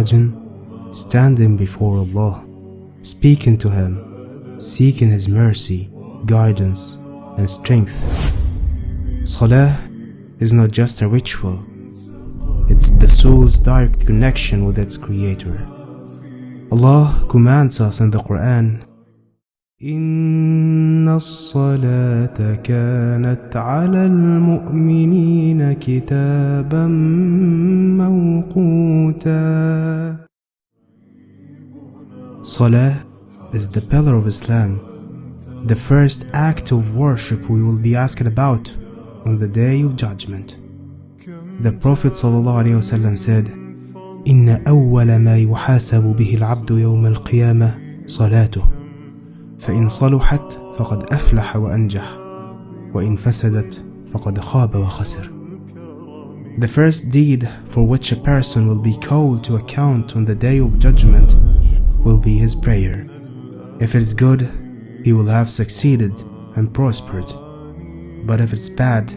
imagine standing before Allah, speaking to Him, seeking His mercy, guidance, and strength. Salah is not just a ritual, it's the soul's direct connection with its Creator. Allah commands us in the Quran, إِنَّ الصَّلَاةَ كَانَتْ عَلَى الْمُؤْمِنِينَ كِتَابًا مَوْقُوتًا. Salah is the pillar of Islam, the first act of worship we will be asked about on the Day of Judgment. The Prophet ﷺ said, إِنَّ أَوَّلَ مَا يُحَاسَبُ بِهِ الْعَبْدُ يَوْمَ الْقِيَامَةِ صَلَاتُهُ فإن صلحت فقد أفلح وأنجح وإن فسدت فقد خاب وخسر. The first deed for which a person will be called to account on the Day of Judgment will be his prayer. If it is good, he will have succeeded and prospered, but if it's bad,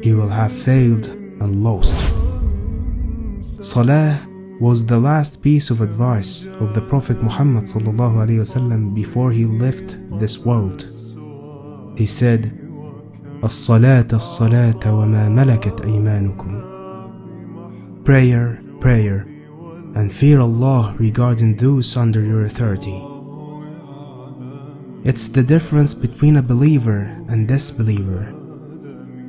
he will have failed and lost. Salah was the last piece of advice of the Prophet Muhammad ﷺ before he left this world. He said, الصلاة الصلاة وما ملكت أيمانكم. Prayer, prayer, and fear Allah regarding those under your authority. It's the difference between a believer and disbeliever.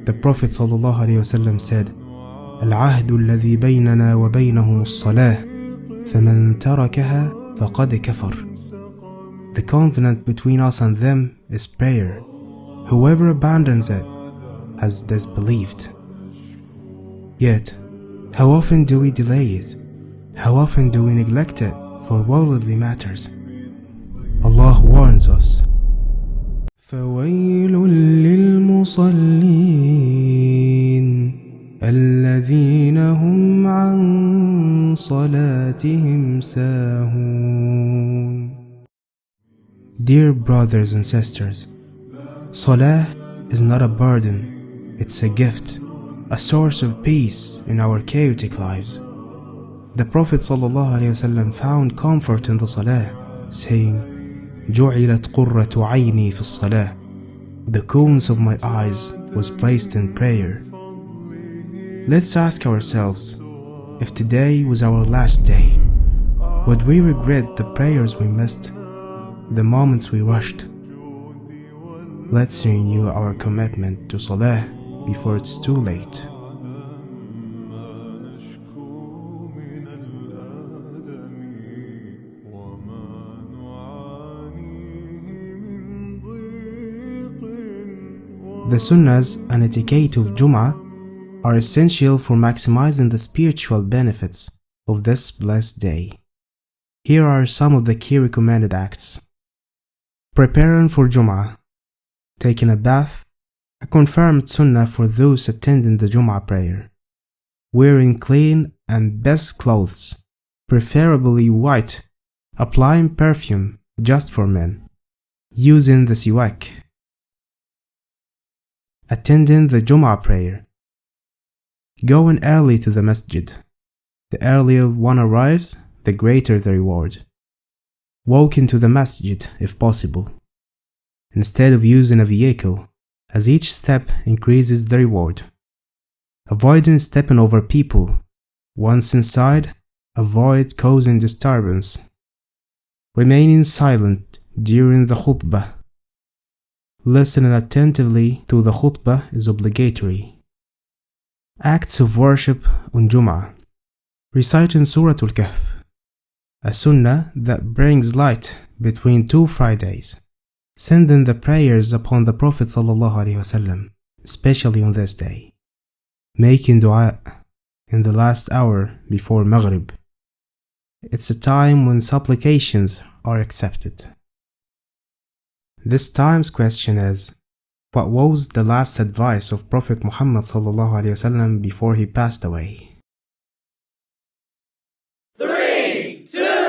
The Prophet ﷺ said, العهد الذي بيننا وبينهم الصلاة فمن تركها فقد كفر. The covenant between us and them is prayer. Whoever abandons it has disbelieved. Yet, how often do we delay it? How often do we neglect it for worldly matters? Allah warns us, فَوَيْلٌ لِلْمُصَلِّينَ الذين هم عن صلاتهم ساهون. Dear brothers and sisters, Salah is not a burden, it's a gift, a source of peace in our chaotic lives. The Prophet ﷺ found comfort in the Salah, saying, جُعِلَتْ قُرَّةُ عَيْنِي فِي الصَّلَاةِ. The cones of my eyes was placed in prayer. Let's ask ourselves, if today was our last day, would we regret the prayers we missed, the moments we rushed? Let's renew our commitment to Salah before it's too late. The Sunnahs and etiquette of Jum'ah are essential for maximizing the spiritual benefits of this blessed day. Here are some of the key recommended acts. Preparing for Jum'ah, taking a bath, a confirmed sunnah for those attending the Jum'ah prayer. Wearing clean and best clothes, preferably white, applying perfume just for men. Using the siwak. Attending the Jum'ah prayer. Going early to the masjid. The earlier one arrives, the greater the reward. Walking to the masjid if possible, instead of using a vehicle, as each step increases the reward. Avoiding stepping over people. Once inside, avoid causing disturbance. Remaining silent during the khutbah. Listening attentively to the khutbah is obligatory. Acts of worship on Jum'ah. Reciting Surah Al-Kahf, a sunnah that brings light between two Fridays. Sending the prayers upon the Prophet ﷺ, especially on this day. Making dua in the last hour before Maghrib. It's a time when supplications are accepted. This time's question is, what was the last advice of Prophet Muhammad ﷺ before he passed away? 3, 2,